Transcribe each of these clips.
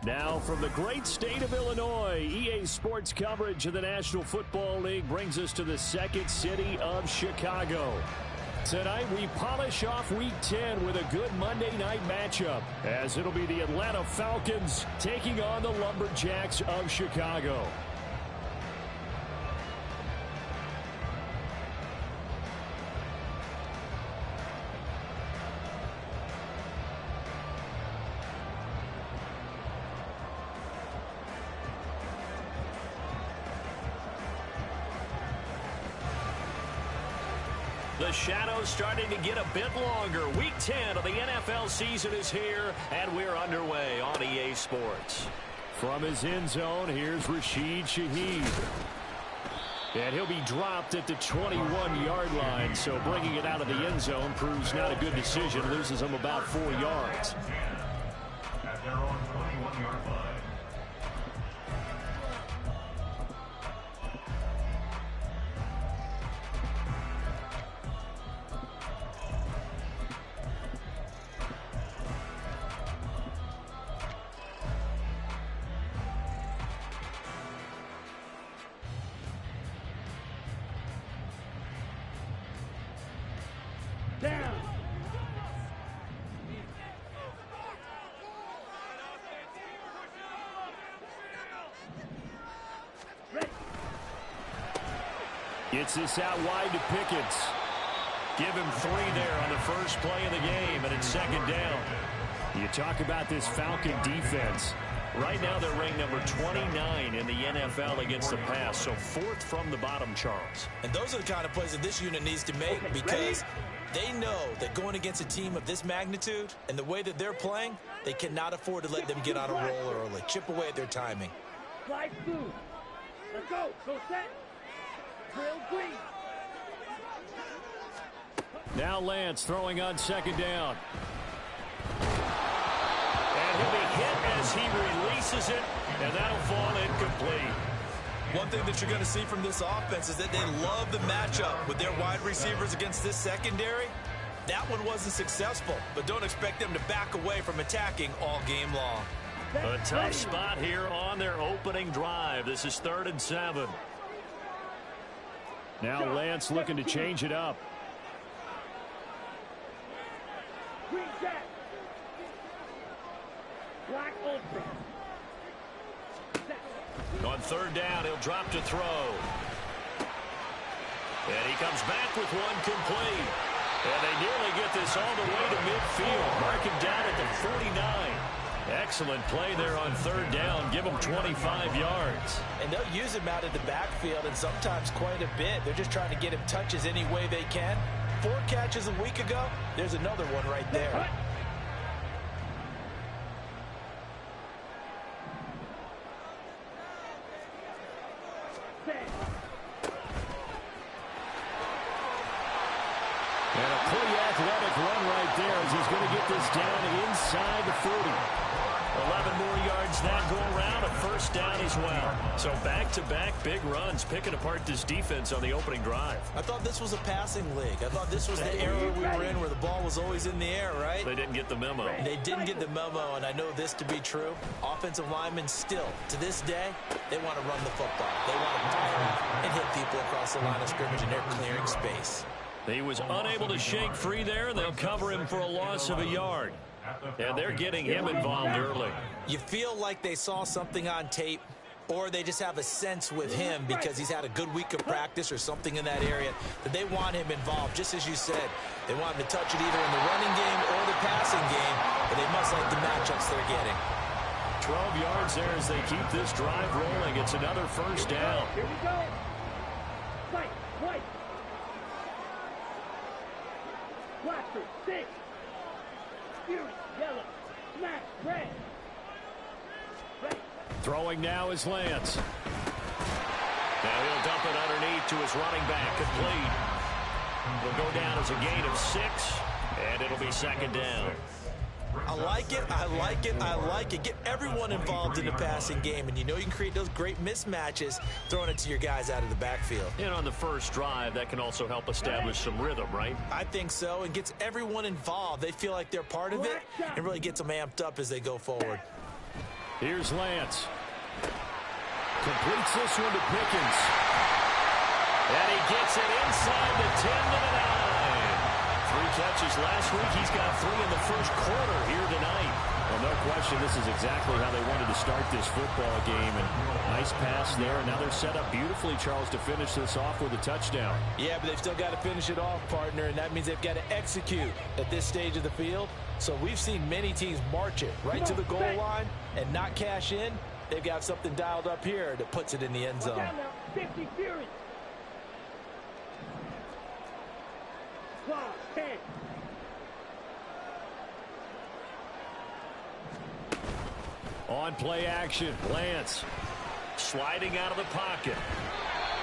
Now from the great state of Illinois, EA Sports coverage of the National Football League brings us to the second city of Chicago. Tonight we polish off Week 10 with a good Monday night matchup, as it'll be the Atlanta Falcons taking on the Lumberjacks of Chicago. The shadow's starting to get a bit longer. Week 10 of the NFL season is here, and we're underway on EA Sports. From his end zone, here's Rashid Shaheed. And he'll be dropped at the 21-yard line, so bringing it out of the end zone proves not a good decision. Loses him about 4 yards. At their own 21-yard line. Gets this out wide to Pickens. Give him 3 there on the first play of the game, and it's second down. You talk about this Falcon defense. Right now they're ranked number 29 in the NFL against the pass, so 4th from the bottom, Charles. And those are the kind of plays that this unit needs to make, because they know that going against a team of this magnitude and the way that they're playing, they cannot afford to let them get on a roll early. Chip away at their timing. Slide through. Let's go. Go set. Drill green. Now Lance throwing on second down. And he'll be hit as he releases it, and that'll fall incomplete. One thing that you're going to see from this offense is that they love the matchup with their wide receivers against this secondary. That one wasn't successful, but don't expect them to back away from attacking all game long. A tough spot here on their opening drive. This is 3rd and 7. Now Lance looking to change it up. Green jack. Black ultra. On 3rd down, he'll drop to throw. And he comes back with one complete. And they nearly get this all the way to midfield. Mark him down at the 49. Excellent play there on 3rd down. Give him 25 yards. And they'll use him out of the backfield, and sometimes quite a bit. They're just trying to get him touches any way they can. 4 catches a week ago. There's another one right there. And a pretty athletic run right there as he's going to get this down inside the 40. 11 more yards that go around, a 1st down as well. So back-to-back big runs, picking apart this defense on the opening drive. I thought this was a passing league. I thought this was the era we were in where the ball was always in the air, right? They didn't get the memo. They didn't get the memo, and I know this to be true. Offensive linemen still, to this day, they want to run the football. They want to fire and hit people across the line of scrimmage, and they're clearing space. He was unable to shake free there, and they'll cover him for a loss of a yard. And they're getting him involved early. You feel like they saw something on tape, or they just have a sense with him because he's had a good week of practice or something in that area that they want him involved. Just as you said, they want him to touch it either in the running game or the passing game, but they must like the matchups they're getting. 12 yards there as they keep this drive rolling. It's another 1st down. Here we go. Fight. White. Blaster. 6. Fury. Yellow. Smash. Red. Throwing now is Lance. Now he'll dump it underneath to his running back, complete. It'll go down as a gain of 6, and it'll be 2nd down. I like it, I like it, I like it. Get everyone involved in the passing game, and you know you can create those great mismatches throwing it to your guys out of the backfield. And on the first drive, that can also help establish some rhythm, right? I think so, and gets everyone involved. They feel like they're part of it and really gets them amped up as they go forward. Here's Lance. Completes this one to Pickens. And he gets it inside the 10 to the 9. 3 catches last week. He's got 3 in the first quarter here tonight. Well, no question, this is exactly how they wanted to start this football game. And nice pass there. And now they're set up beautifully, Charles, to finish this off with a touchdown. Yeah, but they've still got to finish it off, partner, and that means they've got to execute at this stage of the field. So we've seen many teams march it right to the goal line and not cash in. They've got something dialed up here that puts it in the end zone. 50 Fury. 10. On play action, Lance. Sliding out of the pocket.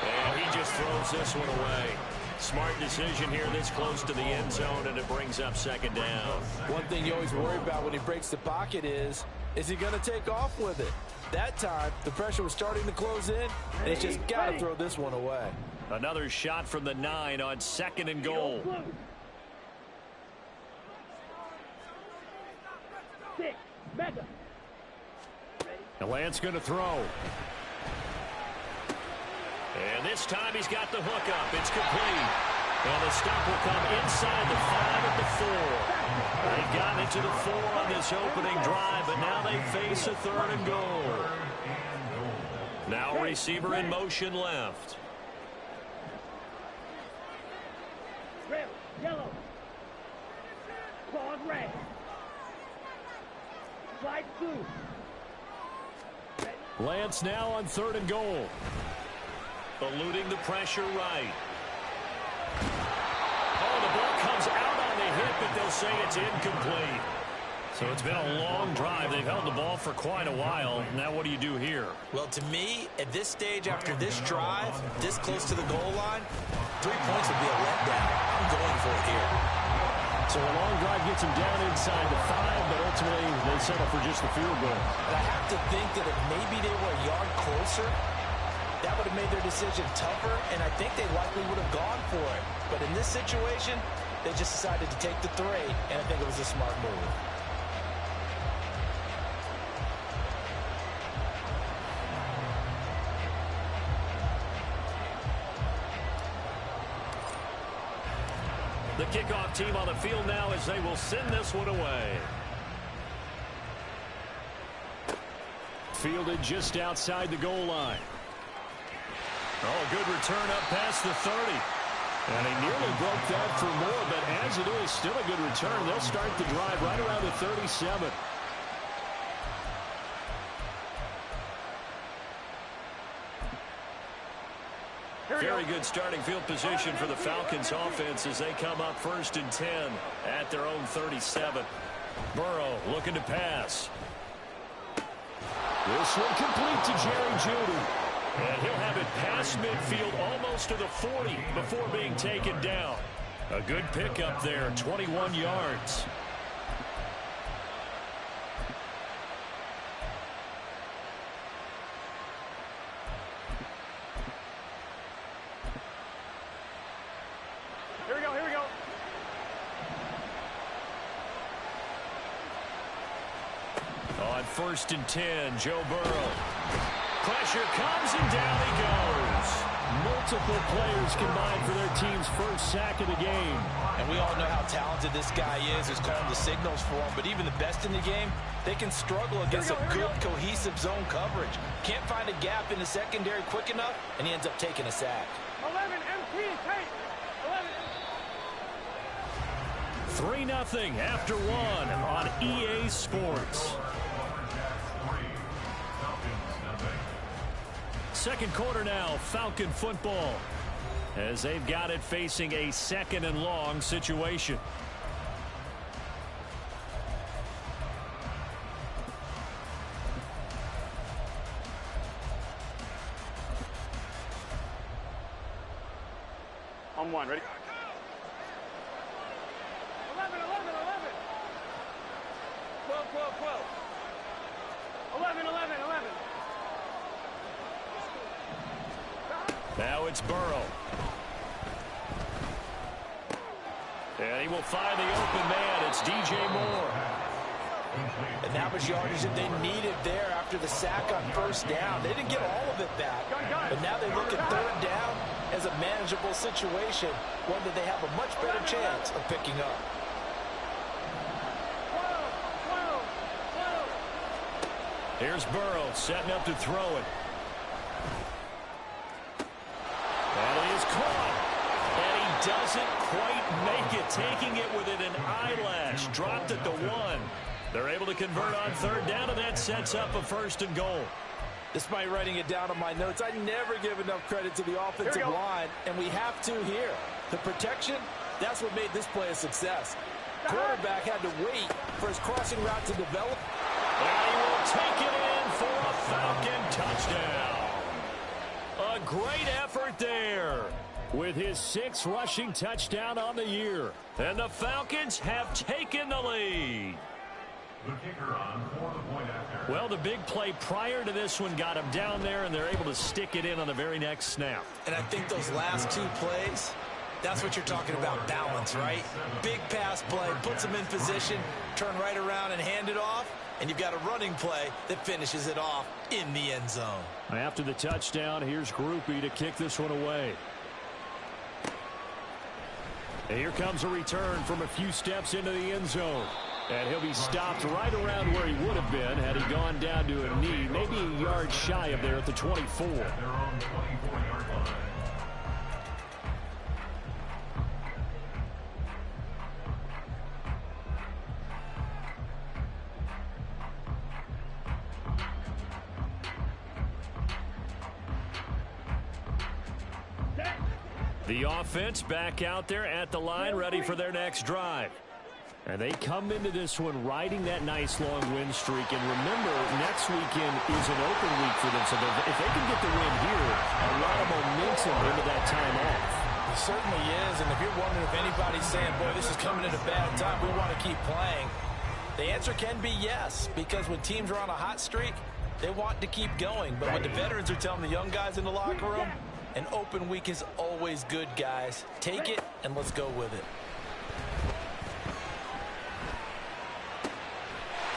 And he just throws this one away. Smart decision here this close to the end zone, and it brings up second down. One thing you always worry about when he breaks the pocket is he going to take off with it? That time, the pressure was starting to close in, and he's just got to throw this one away. Another shot from the 9 on 2nd and goal. 6. Mega. And Lance going to throw. And this time he's got the hook up. It's complete. And the stop will come inside the 5 at the 4. They got into the 4 on this opening drive, but now they face a 3rd and goal. Now receiver in motion left. Red, yellow. Clawed red. Slide 2. Lance now on 3rd and goal. Eluding the pressure right. Oh, the ball comes out on the hit, but they'll say it's incomplete. So it's been a long drive. They've held the ball for quite a while. Now what do you do here? Well, to me, at this stage after this drive, this close to the goal line, 3 points would be a letdown. I'm going for it here. So a long drive gets them down inside the 5, but ultimately they settle for just the field goal. But I have to think that if maybe they were a yard closer, that would have made their decision tougher, and I think they likely would have gone for it. But in this situation, they just decided to take the 3, and I think it was a smart move. The kickoff team on the field now as they will send this one away. Fielded just outside the goal line. Oh, a good return up past the 30. And he nearly broke that for more, but as it is, still a good return. They'll start the drive right around the 37. Very good starting field position for the Falcons offense as they come up 1st and 10 at their own 37. Burrow looking to pass. This one complete to Jerry Jeudy. And he'll have it past midfield almost to the 40 before being taken down. A good pickup there, 21 yards. Here we go, here we go. On 1st and 10, Joe Burrow. Pressure comes and down he goes. Multiple players combined for their team's first sack of the game. And we all know how talented this guy is who's calling the signals for him, but even the best in the game, they can struggle against a good, cohesive zone coverage. Can't find a gap in the secondary quick enough, and he ends up taking a sack. 11, M3 is tight. 11. 3-0 after 1 on EA Sports. Second quarter now, Falcon football, as they've got it facing a 2nd and long situation. On 1, ready? 11, 11, 11. 12, 12, 12. 11, 11, 11. Now it's Burrow. And he will find the open man. It's DJ Moore. And that was yardage that they needed there after the sack on first down. They didn't get all of it back, but now they look at third down as a manageable situation, one that they have a much better chance of picking up. Here's Burrow setting up to throw it. That is caught. And he doesn't quite make it, taking it within an eyelash. Dropped it to 1. They're able to convert on third down, and that sets up a 1st and goal. Despite writing it down on my notes, I never give enough credit to the offensive line, and we have to here. The protection, that's what made this play a success. Quarterback had to wait for his crossing route to develop. And he will take it in for a Falcon touchdown. A great effort there with his 6th rushing touchdown on the year. And the Falcons have taken the lead. The kicker on for the point after. Well, the big play prior to this one got him down there, and they're able to stick it in on the very next snap. And I think those last 2 plays, that's what you're talking about, balance, right? Big pass play, puts him in position, turn right around and hand it off, and you've got a running play that finishes it off in the end zone. After the touchdown, here's Groupie to kick this one away. And here comes a return from a few steps into the end zone. And he'll be stopped right around where he would have been had he gone down to a knee, maybe a yard shy of there at the 24. Their own 24-yard line. The offense back out there at the line, ready for their next drive. And they come into this one riding that nice long win streak. And remember, next weekend is an open week for them. So if they can get the win here, a lot of momentum into that time off. It certainly is. And if you're wondering if anybody's saying, boy, this is coming at a bad time, we want to keep playing, the answer can be yes. Because when teams are on a hot streak, they want to keep going. But when the veterans are telling the young guys in the locker room, an open week is always good, guys. Take it, and let's go with it.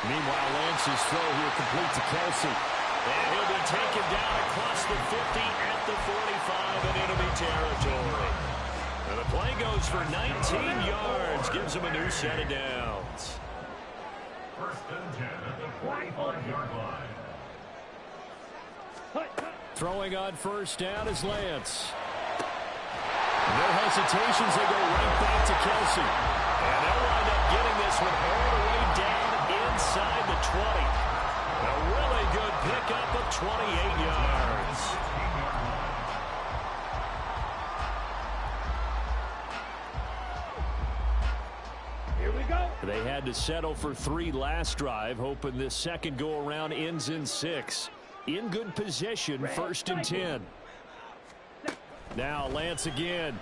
Meanwhile, Lance's throw here complete to Kelsey. And he'll be taken down across the 50 at the 45 in enemy territory. And the play goes for 19 yards, gives him a new set of downs. 1st and 10 at the 45-yard line. Throwing on first down is Lance. No hesitations, they go right back to Kelsey. And they'll wind up getting this one all the way down inside the 20. A really good pickup of 28 yards. Here we go. They had to settle for 3 last drive, hoping this second go-around ends in 6. In good position, 1st and 10. Now Lance again.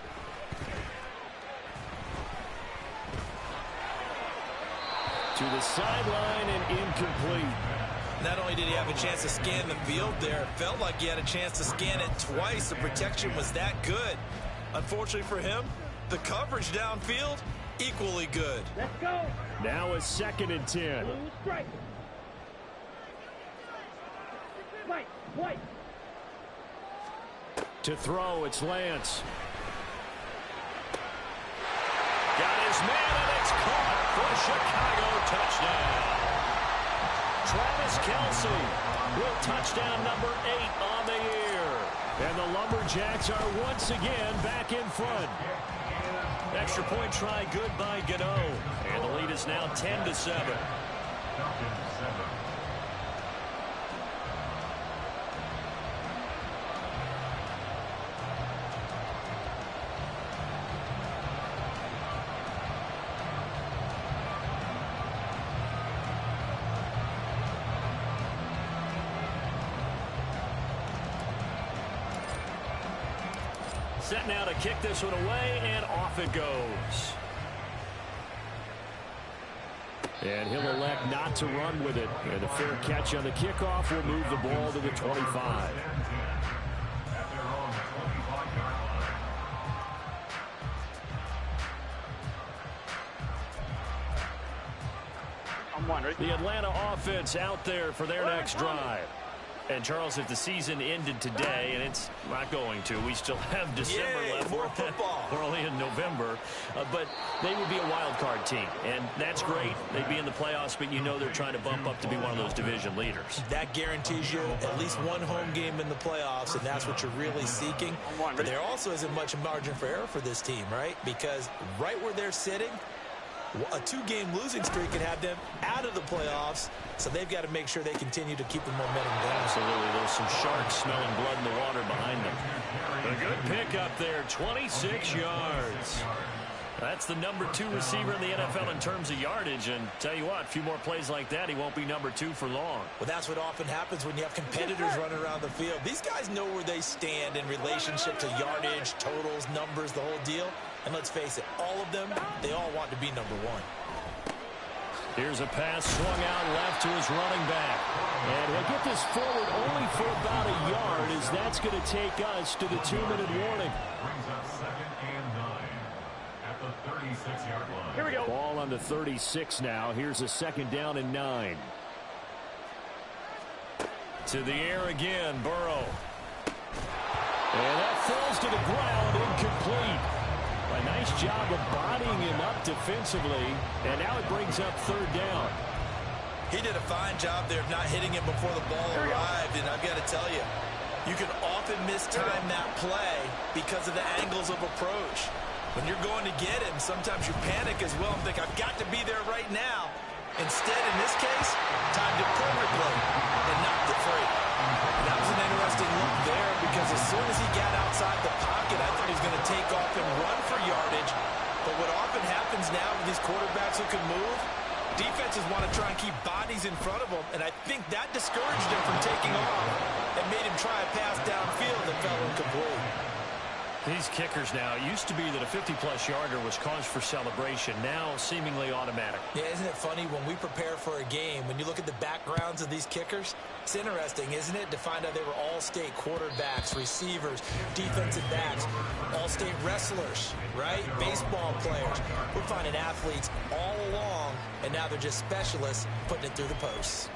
To the sideline and incomplete. Not only did he have a chance to scan the field there, it felt like he had a chance to scan it twice. The protection was that good. Unfortunately for him, the coverage downfield, equally good. Let's go. Now a 2nd and 10. Blue strike. White. To throw, it's Lance. Got his man, and it's caught for Chicago touchdown. Travis Kelsey with touchdown number 8 on the year. And the Lumberjacks are once again back in front. Extra point try good by Gano. And the lead is now 10-7. Set now to kick this one away, and off it goes. And he'll elect not to run with it. And a fair catch on the kickoff will move the ball to the 25. The Atlanta offense out there for their next drive. And, Charles, if the season ended today, and it's not going to, we still have December left. More football. We're only in November. But they would be a wild card team, and that's great. They'd be in the playoffs, but you know they're trying to bump up to be one of those division leaders. That guarantees you at least one home game in the playoffs, and that's what you're really seeking. But there also isn't much margin for error for this team, right? Because right where they're sitting, a 2-game losing streak could have them out of the playoffs, so they've got to make sure they continue to keep the momentum going. Absolutely. There's some sharks smelling blood in the water behind them. A good pick up there, 26 yards. That's the number 2 receiver in the NFL in terms of yardage, and tell you what, a few more plays like that, he won't be number 2 for long. Well, that's what often happens when you have competitors running around the field. These guys know where they stand in relationship to yardage, totals, numbers, the whole deal. And let's face it, all of them, they all want to be number 1. Here's a pass swung out left to his running back. And he'll get this forward only for about a yard, as that's going to take us to the 2-minute warning. Brings up 2nd and 9 at the 36-yard line. Here we go. Ball on the 36 now. Here's a 2nd down and 9. To the air again, Burrow. And that falls to the ground, incomplete. A nice job of bodying him up defensively, and now it brings up 3rd down. He did a fine job there of not hitting him before the ball arrived, and I've got to tell you, you can often mistime that play because of the angles of approach. When you're going to get him, sometimes you panic as well and think, I've got to be there right now. Instead, in this case, timed it perfectly and knocked it free. That was an interesting look there because as soon as he got outside the pocket, I thought he was going to take off and run for yardage. But what often happens now with these quarterbacks who can move, defenses want to try and keep bodies in front of them, and I think that discouraged him from taking off and made him try a pass downfield that fell incomplete. These kickers now, it used to be that a 50-plus yarder was cause for celebration. Now, seemingly automatic. Yeah, isn't it funny when we prepare for a game, when you look at the backgrounds of these kickers, it's interesting, isn't it, to find out they were all-state quarterbacks, receivers, defensive backs, all-state wrestlers, right? Baseball players. We're finding athletes all along, and now they're just specialists putting it through the posts.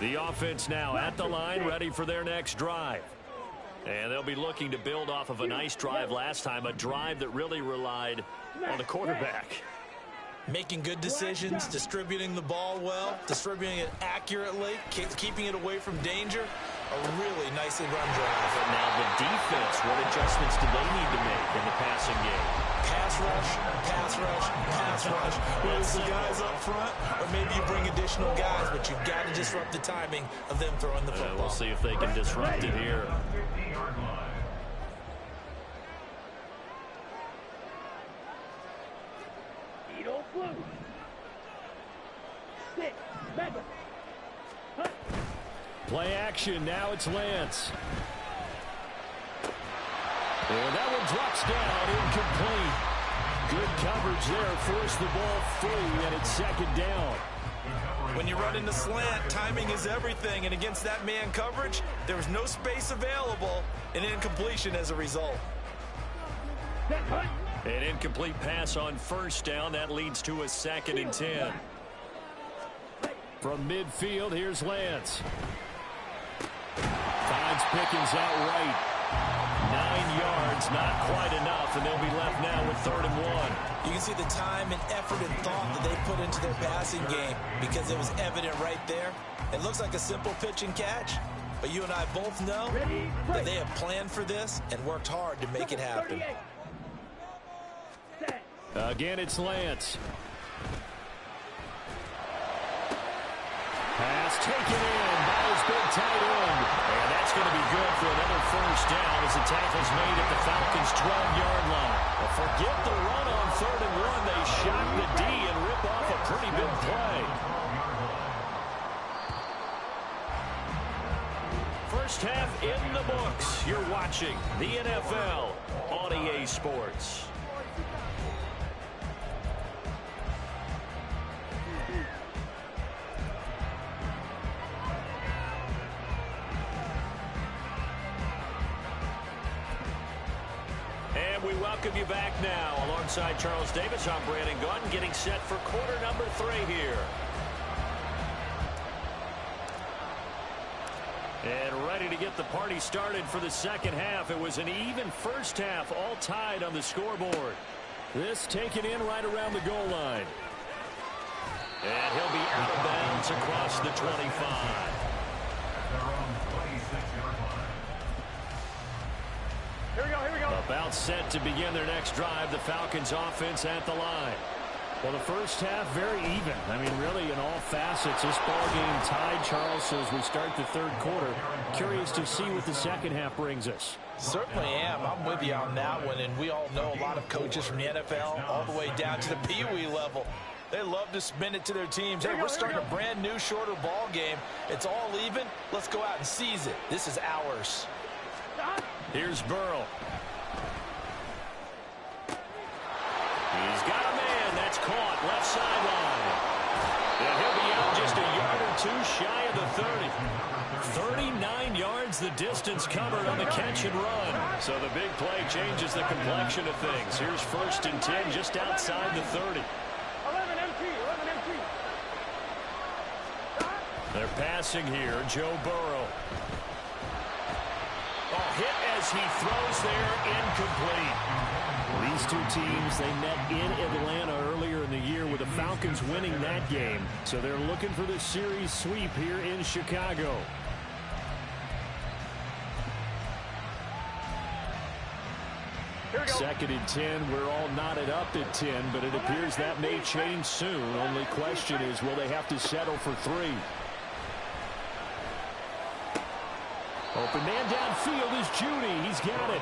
The offense now at the line, ready for their next drive. And they'll be looking to build off of a nice drive last time, a drive that really relied on the quarterback. Making good decisions, distributing the ball well, distributing it accurately, keeping it away from danger. A really nicely run drive. But now the defense, what adjustments do they need to make in the passing game? Pass rush, pass rush, pass rush. Whether it's the guys up front, or maybe you bring additional guys, but you've got to disrupt the timing of them throwing the football. We'll see if they can disrupt it here. 50-yard line. Play action, now it's Lance. And that one drops down, incomplete. Good coverage there, forced the ball free, and it's 2nd down. When you run in the slant, timing is everything, and against that man coverage, there was no space available, and incompletion as a result. An incomplete pass on 1st down, that leads to a 2nd and 10. From midfield, here's Lance. Finds Pickens out right. 9 yards, not quite enough, and they'll be left now with 3rd and 1. You can see the time and effort and thought that they put into their passing game because it was evident right there. It looks like a simple pitch and catch, but you and I both know that they have planned for this and worked hard to make it happen. Again, it's Lance. Pass taken in by his big tight end. And that's going to be good for another 1st down as the tackle's made at the Falcons' 12-yard line. Well, forget the run on 3rd and 1. They shock the D and rip off a pretty big play. First half in the books. You're watching the NFL on EA Sports. back now. Alongside Charles Davis, I'm Brandon Gunn, getting set for quarter number 3 here. And ready to get the party started for the second half. It was an even first half, all tied on the scoreboard. This taken in right around the goal line. And he'll be out of bounds across the 25. Here we go. About set to begin their next drive. The Falcons offense at the line. Well, the first half, very even. I mean, really, in all facets, this ball game tied, Charles, so as we start the third quarter. Curious to see what the second half brings us. Certainly am. I'm with you on that one, and we all know a lot of coaches from the NFL all the way down to the Pee-wee level. They love to spin it to their teams. Hey, we're starting a brand new, shorter ball game. It's all even. Let's go out and seize it. This is ours. Here's Burrow. He's got a man. That's caught. Left sideline. And he'll be out just a yard or two shy of the 30. 39 yards the distance covered on the catch and run. So the big play changes the complexion of things. Here's 1st and 10 just outside the 30. 11 MT. They're passing here. Joe Burrow. Hit as he throws there, incomplete. These two teams, they met in Atlanta earlier in the year with the Falcons winning that game. So they're looking for the series sweep here in Chicago. Here we go. 2nd and 10. We're all knotted up at 10, but it appears that may change soon. Only question is, will they have to settle for 3? Open man downfield is Judy. He's got it.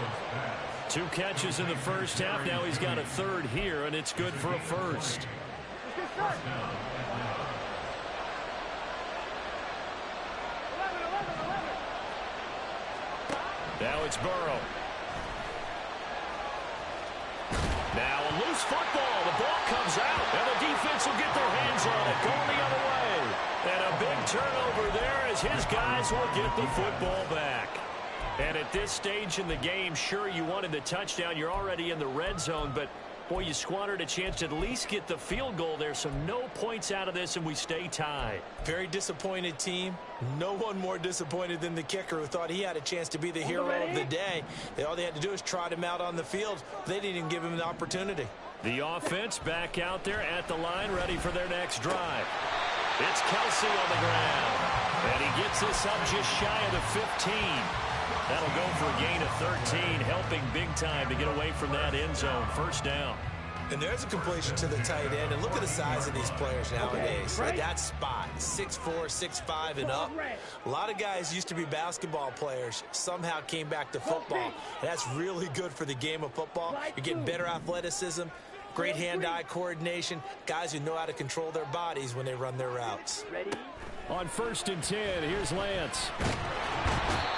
2 catches in the first half. Now he's got a 3rd here, and it's good for a 1st. Now it's Burrow. Now a loose football. The ball comes out, and the defense will get their hands on it. Going the other way. And a big turnover there as his guys will get the football back. And at this stage in the game, sure, you wanted the touchdown. You're already in the red zone, but, boy, you squandered a chance to at least get the field goal there. So no points out of this, and we stay tied. Very disappointed team. No one more disappointed than the kicker, who thought he had a chance to be the hero of the day. All they had to do is trot him out on the field. They didn't even give him the opportunity. The offense back out there at the line, ready for their next drive. It's Kelsey on the ground. And he gets this up just shy of the 15. That'll go for a gain of 13, helping big time to get away from that end zone. 1st down. And there's a completion to the tight end. And look at the size of these players nowadays. At that spot, 6'4", 6'5", and up. A lot of guys used to be basketball players, somehow came back to football. And that's really good for the game of football. You're getting better athleticism, great hand-eye coordination, guys who know how to control their bodies when they run their routes. On 1st and 10, here's Lance.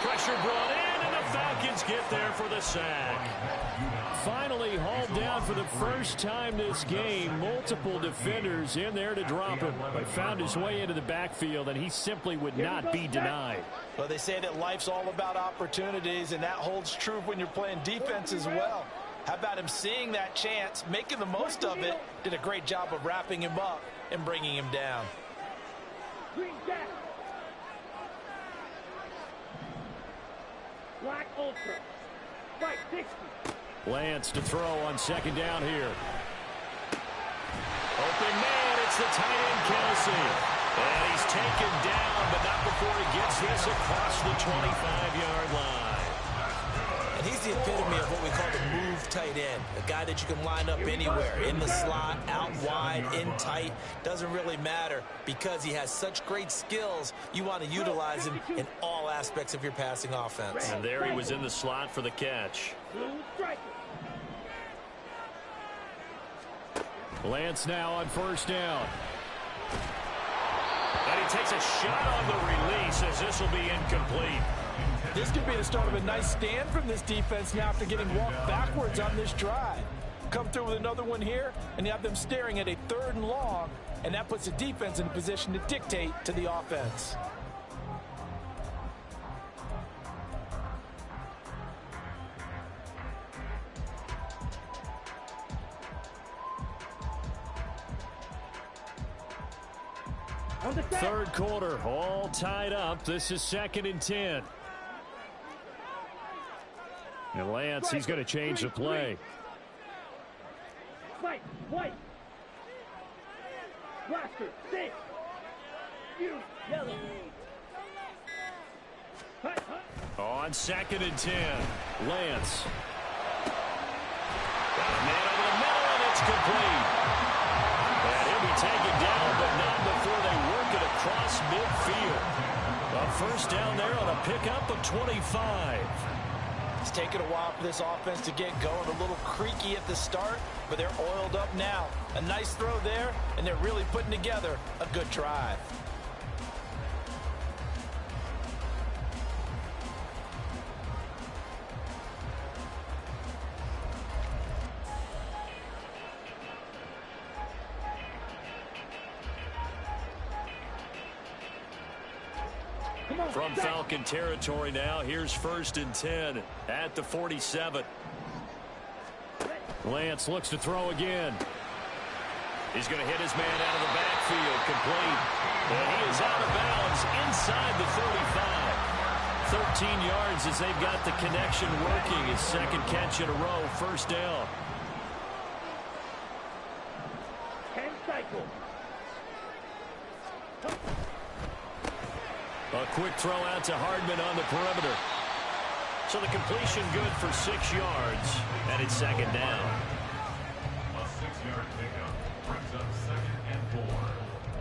Pressure brought in, and the Falcons get there for the sack. Finally hauled down for the first time this game. Multiple defenders in there to drop him, but found his way into the backfield, and he simply would not be denied. Well, they say that life's all about opportunities, and that holds true when you're playing defense as well. How about him seeing that chance, making the most of it, did a great job of wrapping him up and bringing him down. Black Ultra. Right, 60. Lance to throw on 2nd down here. Open man, it's the tight end, Kelsey. And he's taken down, but not before he gets this across the 25-yard line. And he's the epitome of what we call the move tight end. A guy that you can line up anywhere, in the slot, out wide, in tight. Doesn't really matter because he has such great skills. You want to utilize him in all aspects of your passing offense. And there he was in the slot for the catch. Lance now on 1st down. And he takes a shot on the release as this will be incomplete. This could be the start of a nice stand from this defense now after getting walked backwards on this drive. Come through with another one here, and you have them staring at a 3rd and long, and that puts the defense in a position to dictate to the offense. On the set. Third quarter, all tied up. This is 2nd and 10. And Lance, he's going to change the play. Fight, white. Blaster, sit. You, yellow. Hut, hut. On 2nd and 10, Lance. Got a man over the middle, and it's complete. And he'll be taken down, but not before they work it across midfield. A first down there on a pickup of 25. It's taken a while for this offense to get going. A little creaky at the start, but they're oiled up now. A nice throw there, and they're really putting together a good drive. From Falcon territory now, here's 1st and 10 at the 47. Lance looks to throw again. He's going to hit his man out of the backfield, complete. And he is out of bounds inside the 35. 13 yards as they've got the connection working. His 2nd catch in a row, 1st down. 10 cycle. A quick throw out to Hardman on the perimeter. So the completion good for 6 yards, and it's 2nd down. A 6-yard pickup brings up 2nd and 4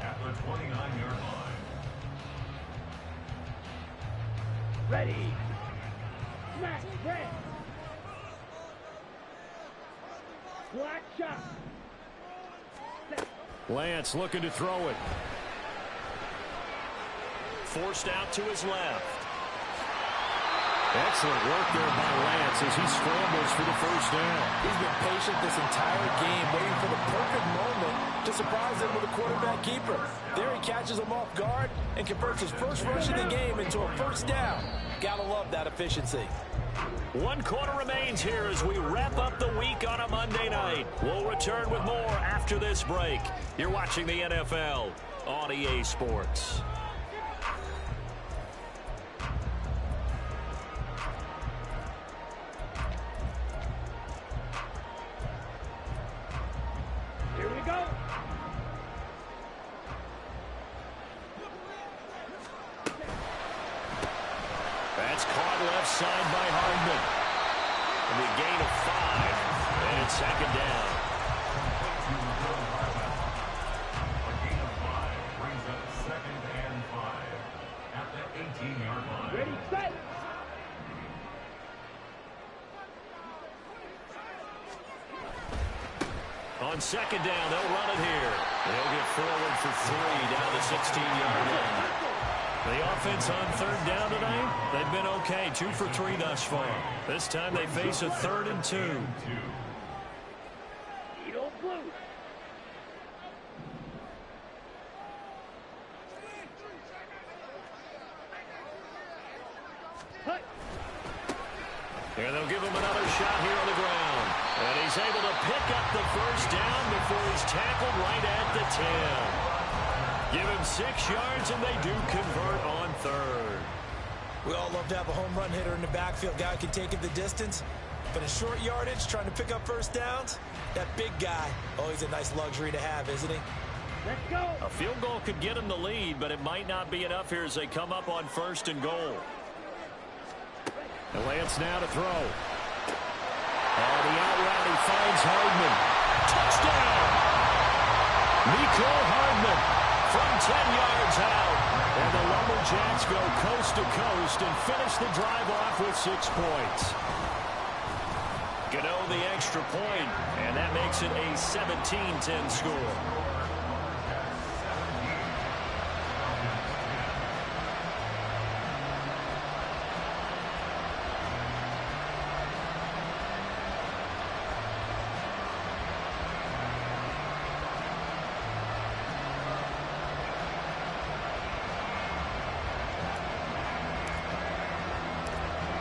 at the 29-yard line. Ready. Smack, red. Black shot. Lance looking to throw it. Forced out to his left. Excellent work there by Lance as he scrambles for the 1st down. He's been patient this entire game, waiting for the perfect moment to surprise them with a quarterback keeper. There he catches him off guard and converts his first rush of the game into a 1st down. Gotta love that efficiency. 1 quarter remains here as we wrap up the week on a Monday night. We'll return with more after this break. You're watching the NFL on EA Sports. Here we go. That's caught left side by Hardman. And a gain of 5, and it's 2nd down. A gain of 5 brings up 2nd and 5 at the 18-yard line. Ready, set. On 2nd down, they'll run it here. They'll get forward for 3 down the 16-yard line. The offense on 3rd down tonight, they've been okay, 2 for 3 thus far. This time they face a 3rd and 2. Eagle blue. Hut. And they'll give him another shot here on the ground. And he's able to pick up the 1st down before he's tackled right at the 10. Give him 6 yards, and they do convert on 3rd. We all love to have a home run hitter in the backfield. Guy can take it the distance. But in short yardage, trying to pick up 1st downs, that big guy, oh, he's a nice luxury to have, isn't he? Let's go. A field goal could get him the lead, but it might not be enough here as they come up on 1st and goal. And Lance now to throw. The out route, he finds Hardman. Touchdown! Nico Hardman from 10 yards out. And the Lumberjacks go coast to coast and finish the drive off with 6 points. Gano the extra point, and that makes it a 17-10 score.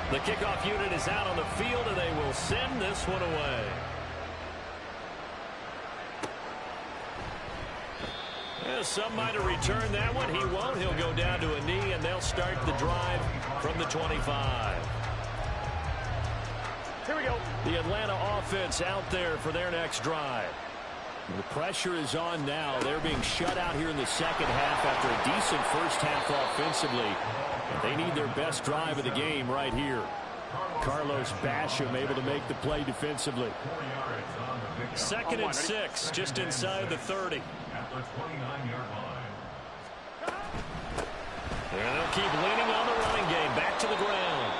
The kickoff unit is out on the field, and they will send this one away. Yeah, some might have returned that one. He won't. He'll go down to a knee, and they'll start the drive from the 25. Here we go. The Atlanta offense out there for their next drive. The pressure is on now. They're being shut out here in the second half after a decent first half offensively. And they need their best drive of the game right here. Carlos Basham able to make the play defensively. 2nd and 6, just inside the 30. At the 29-yard line. And they'll keep leaning on the running game. Back to the ground.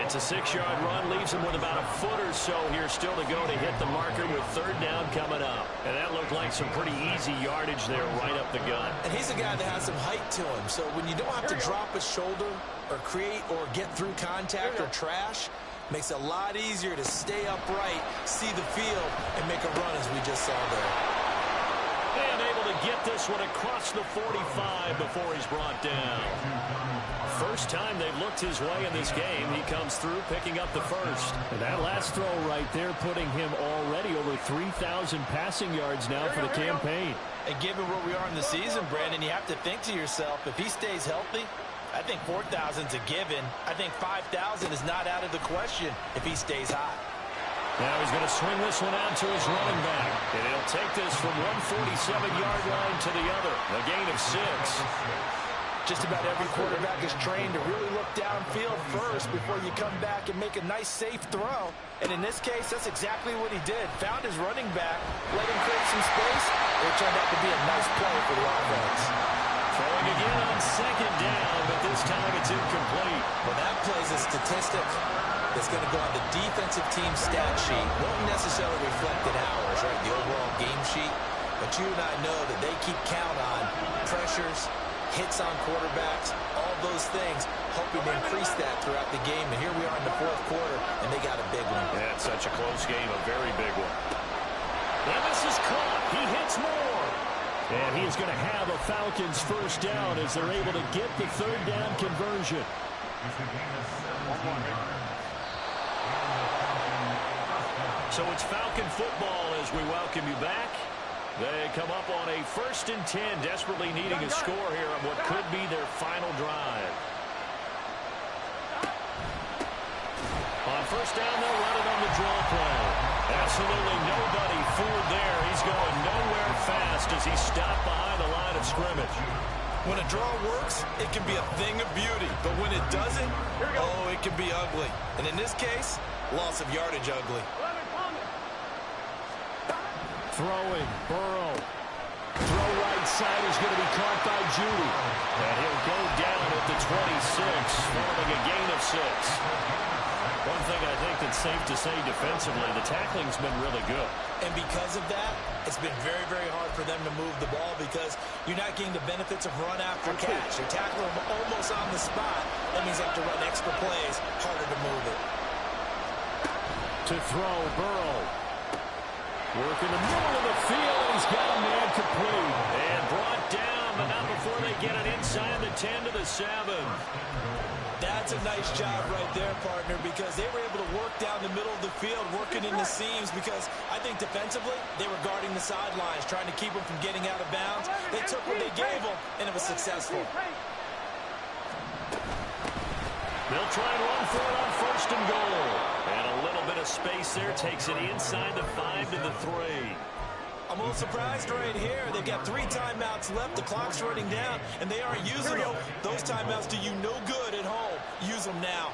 It's a 6-yard run. Leaves him with about a foot or so here still to go to hit the marker with 3rd down coming up. And that looked like some pretty easy yardage there right up the gut. And he's a guy that has some height to him. So when you don't have to drop a shoulder or create or get through contact or trash, makes it a lot easier to stay upright, see the field, and make a run as we just saw there. And able to get this one across the 45 before he's brought down. First time they've looked his way in this game. He comes through picking up the first. And that last throw right there putting him already over 3,000 passing yards now for the campaign. And given where we are in the season, Brandon, you have to think to yourself, if he stays healthy, I think 4,000's a given. I think 5,000 is not out of the question if he stays hot. Now he's going to swing this one out to his running back. And he'll take this from 147-yard line to the other. A gain of 6. Just about every quarterback is trained to really look downfield first before you come back and make a nice, safe throw. And in this case, that's exactly what he did. Found his running back, let him create some space. It turned out to be a nice play for the offense. Throwing again on 2nd down, but this time it's incomplete. Well, that play's a statistic that's going to go on the defensive team stat sheet. Won't necessarily reflect in ours, right, the overall game sheet. But you and I know that they keep count on pressures, hits on quarterbacks, all those things, hoping to increase that throughout the game. And here we are in the 4th quarter, and they got a big one. That's such a close game, a very big one. And this is caught. He hits more. And he is going to have a Falcons first down as they're able to get the 3rd down conversion. So it's Falcon football as we welcome you back. They come up on a 1st and 10, desperately needing a score here on what could be their final drive. On 1st down, they'll run it on the draw play. Absolutely nobody fooled there. He's going nowhere fast as he's stopped behind the line of scrimmage. When a draw works, it can be a thing of beauty. But when it doesn't, oh, it can be ugly. And in this case, loss of yardage ugly. Throwing, Burrow. Throw right side is going to be caught by Judy. And he'll go down at the 26, forming a gain of 6. One thing I think that's safe to say defensively, the tackling's been really good. And because of that, it's been very, very hard for them to move the ball because you're not getting the benefits of run after catch. You're tackling them almost on the spot. That means you have to run extra plays, harder to move it. To throw, Burrow. Work in the middle of the field. He's got a man complete. And brought down, but not before they get it inside the 10 to the 7. That's a nice job right there, partner, because they were able to work down the middle of the field, working in the seams, because I think defensively, they were guarding the sidelines, trying to keep them from getting out of bounds. They took what they gave them, and it was successful. They'll try and run for it on 1st and goal. And a little bit of space there takes it inside the 5 to the 3. I'm a little surprised right here. They've got 3 timeouts left. The clock's running down, and they aren't using them. Those timeouts do you no good at home. Use them now.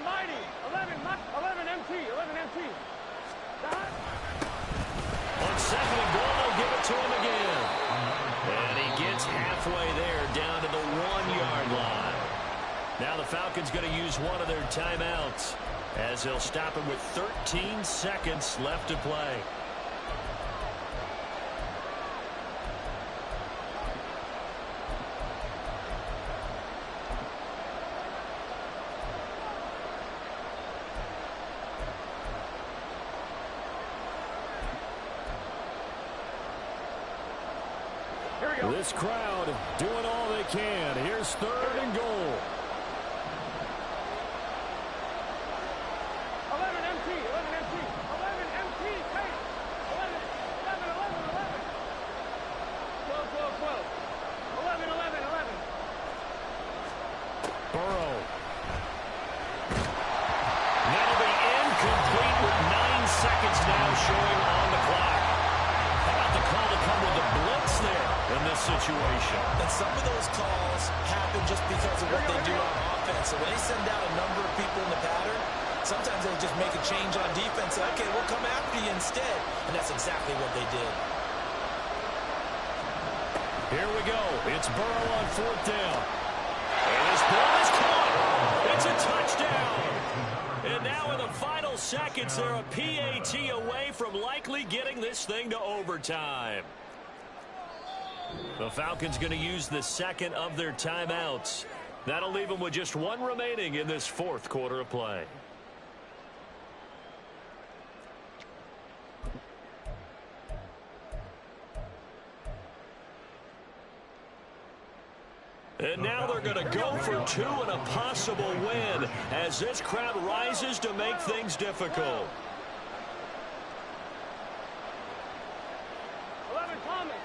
Mighty. 11 MT. 11 MT. On 2nd and goal, they'll give it to him again. And he gets halfway there down to the 1-yard line. Now the Falcons going to use one of their timeouts as they'll stop it with 13 seconds left to play. This crowd doing all they can. Here's 3rd and goal. Burrow. That'll be incomplete with 9 seconds now showing on the clock. How about the call to come with the blitz there in this situation? And some of those calls happen just because of what they do on offense. So when they send out a number of people in the pattern, sometimes they just make a change on defense. Okay, we'll come after you instead. And that's exactly what they did. Here we go. It's Burrow on 4th down. And his ball is caught. It's a touchdown. And now in the final seconds, they're a PAT away from likely getting this thing to overtime. The Falcons going to use the second of their timeouts. That'll leave them with just 1 remaining in this 4th quarter of play. And now they're going to go for 2 and a possible win as this crowd rises to make things difficult. 11 Thomas.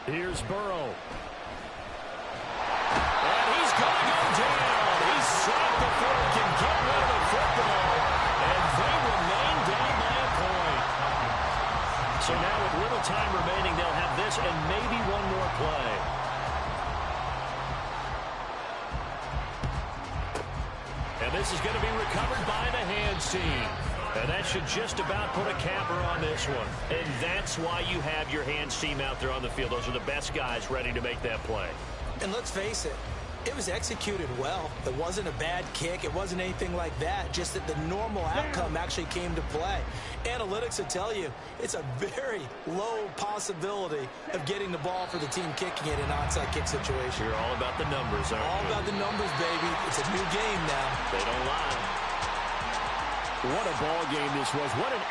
Here's Burrow. And he's going to go down. He's sacked before he can get rid of the football. And they remain down by a point. So now with little time remaining, they'll have this and maybe one more play. And this is going to be recovered by the hands team. And that should just about put a capper on this one. And that's why you have your hands team out there on the field. Those are the best guys ready to make that play. And let's face it, it was executed well. It wasn't a bad kick. It wasn't anything like that. Just that the normal outcome actually came to play. Analytics will tell you it's a very low possibility of getting the ball for the team kicking it in an onside kick situation. You're all about the numbers, aren't you? All about the numbers, baby. It's a new game now. They don't lie. What a ball game this was. What an